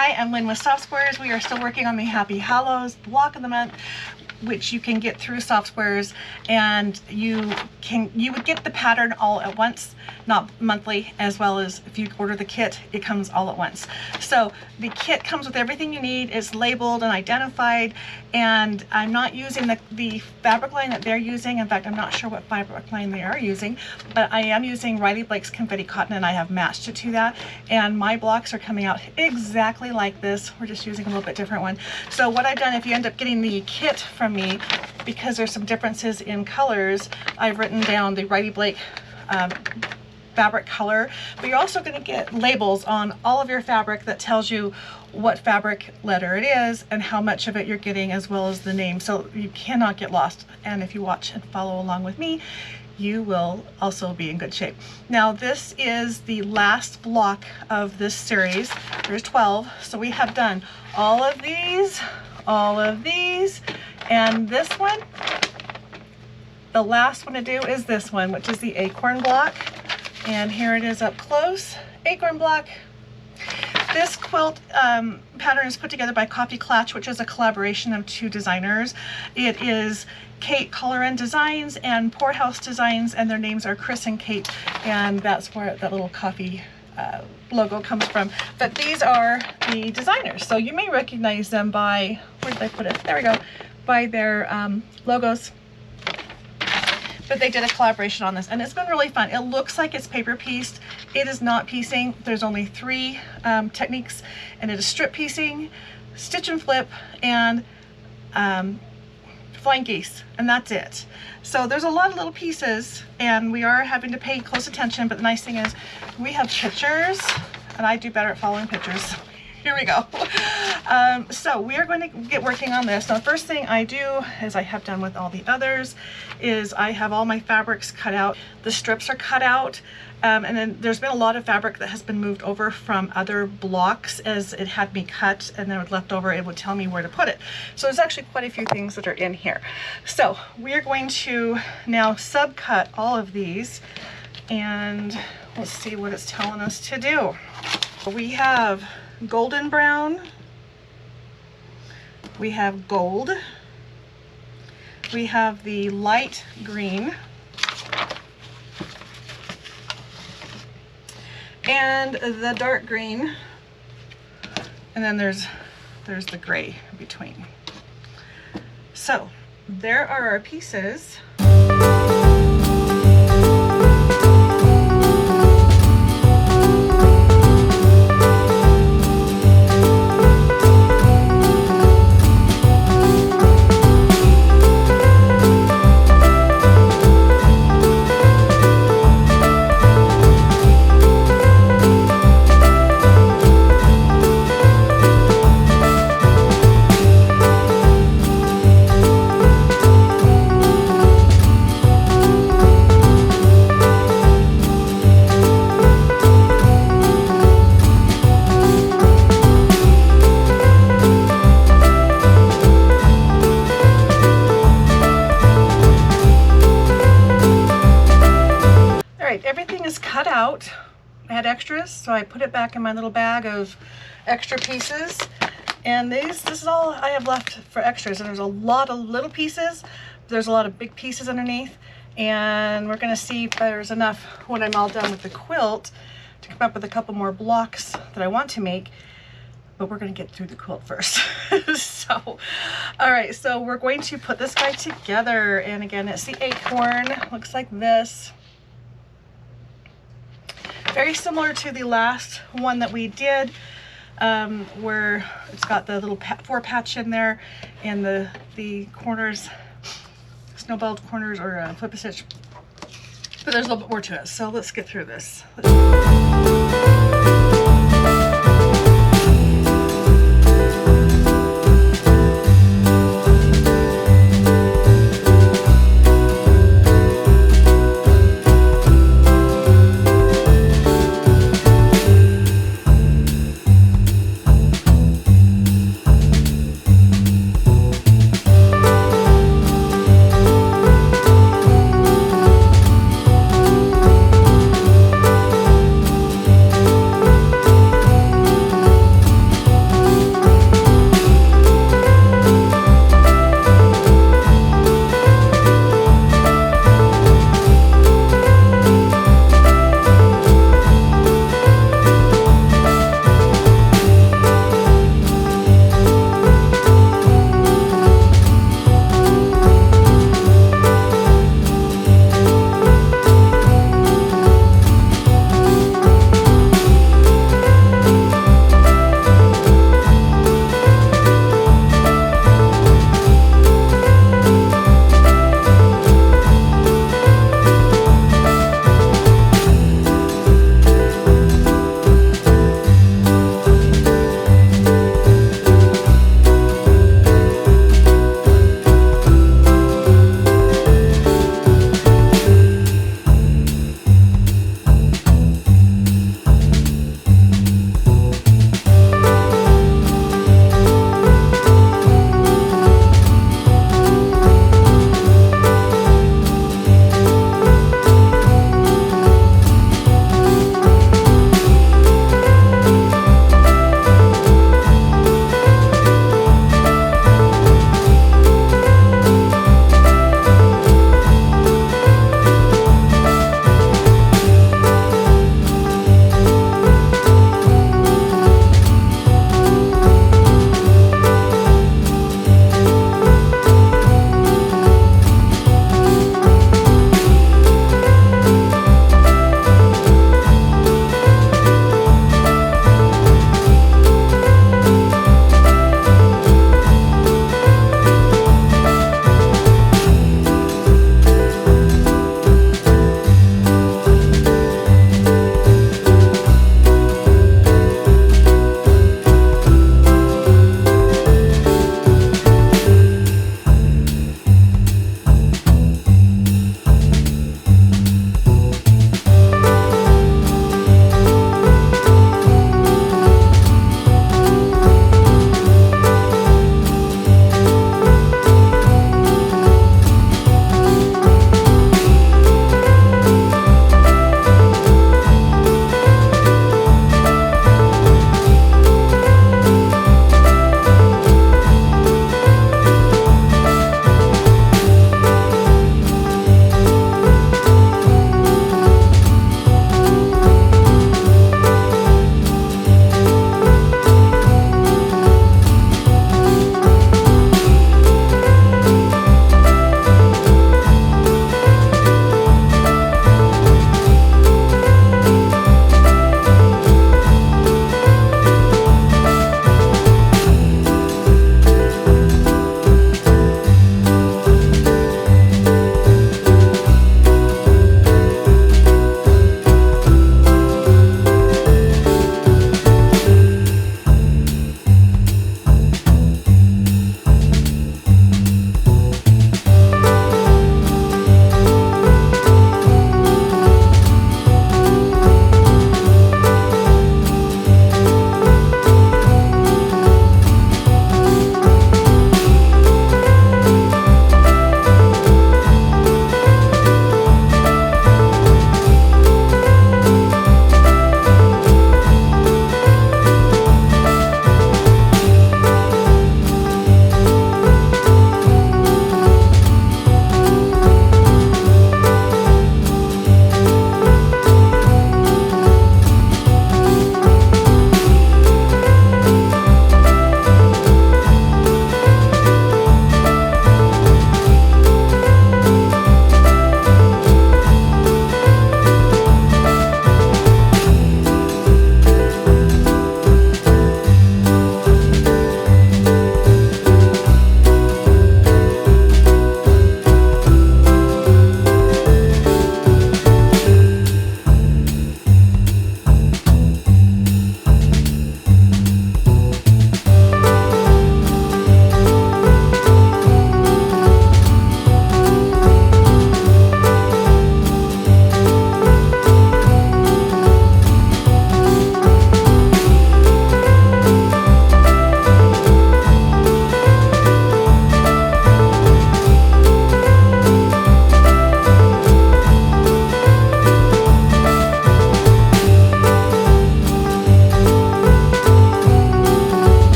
Hi, I'm Lynne with Soft Squares. We are still working on the Happy Hallows block of the month, which you can get through Soft Squares, and you would get the pattern all at once, not monthly, as well as if you order the kit, it comes all at once. So the kit comes with everything you need. It's labeled and identified, and I'm not using the fabric line that they're using. In fact, I'm not sure what fabric line they are using, but I am using Riley Blake's Confetti Cotton, and I have matched it to that, and my blocks are coming out exactly like this. We're just using a little bit different one. So what I've done, if you end up getting the kit from me, because there's some differences in colors, I've written down the Riley Blake fabric color, but you're also going to get labels on all of your fabric that tells you what fabric letter it is and how much of it you're getting, as well as the name, so you cannot get lost. And if you watch and follow along with me, you will also be in good shape. Now this is the last block of this series. There's 12, so we have done all of these, and this one. The last one to do is this one, which is the acorn block, and here it is up close. Acorn block. This quilt pattern is put together by Coffee Clatch, which is a collaboration of two designers. It is Kate Colleran Designs and Poorhouse Designs, and their names are Chris and Kate, and that's where that little coffee logo comes from. But these are the designers, so you may recognize them by, where did I put it? There we go, by their logos. But they did a collaboration on this, and it's been really fun. It looks like it's paper pieced. It is not piecing. There's only 3 techniques, and it is strip piecing, stitch and flip, and flying geese, and that's it. So there's a lot of little pieces, and we are having to pay close attention, but the nice thing is we have pictures, and I do better at following pictures. Here we go. So we are going to get working on this. Now the first thing I do, as I have done with all the others, is I have all my fabrics cut out. The strips are cut out, and then there's been a lot of fabric that has been moved over from other blocks as it had me cut, and then it left over, it would tell me where to put it. So there's actually quite a few things that are in here. So we are going to now subcut all of these, and let's see what it's telling us to do. We have golden brown, we have gold, we have the light green, and the dark green, and then there's the gray in between. So there are our pieces. Everything is cut out. I had extras, so I put it back in my little bag of extra pieces, and this is all I have left for extras. And there's a lot of little pieces, there's a lot of big pieces underneath, and we're going to see if there's enough when I'm all done with the quilt to come up with a couple more blocks that I want to make. But we're going to get through the quilt first. So, all right, so we're going to put this guy together, and again, it's the acorn. Looks like this. Very similar to the last one that we did, where it's got the little 4 patch in there, and the corners, snowballed corners, or flip a stitch. But there's a little bit more to it, so let's get through this.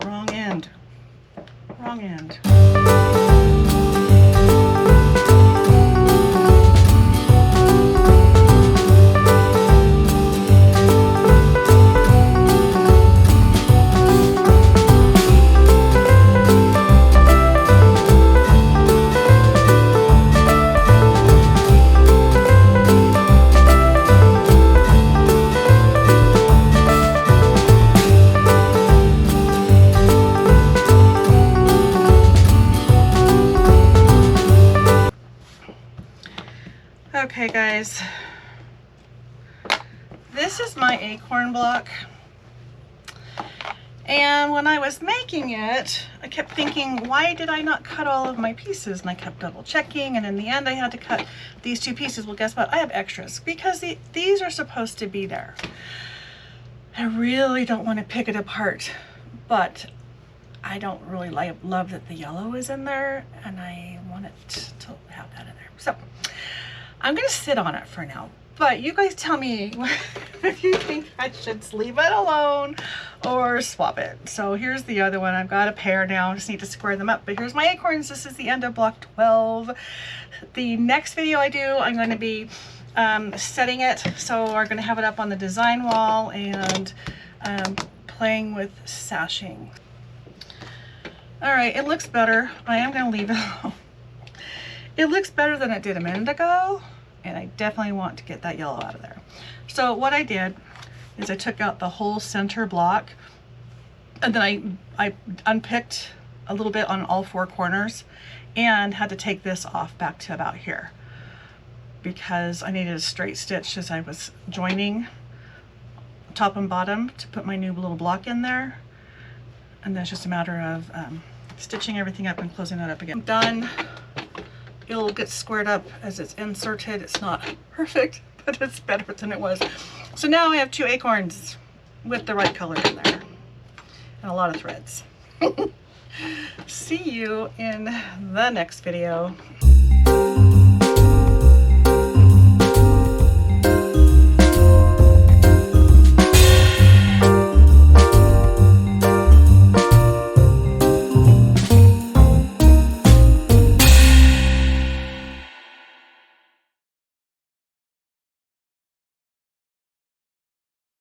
wrong end. Wrong end. Okay guys, this is my acorn block, and when I was making it I kept thinking, why did I not cut all of my pieces? And I kept double checking, and in the end I had to cut these two pieces. Well, guess what? I have extras because these are supposed to be there. I really don't want to pick it apart, but I don't really love that the yellow is in there, and I want it to have that in there. So I'm gonna sit on it for now, but you guys tell me if you think I should leave it alone or swap it. So here's the other one. I've got a pair now. I just need to square them up, but here's my acorns. This is the end of block 12. The next video I do, I'm going to be setting it. So we're going to have it up on the design wall and playing with sashing. All right, it looks better. I am going to leave it alone. It looks better than it did a minute ago, and I definitely want to get that yellow out of there. So what I did is I took out the whole center block, and then I unpicked a little bit on all four corners and had to take this off back to about here because I needed a straight stitch as I was joining top and bottom to put my new little block in there. And then it's just a matter of stitching everything up and closing that up again. Done. It'll get squared up as it's inserted. It's not perfect, but it's better than it was. So now I have two acorns with the right color in there and a lot of threads. See you in the next video.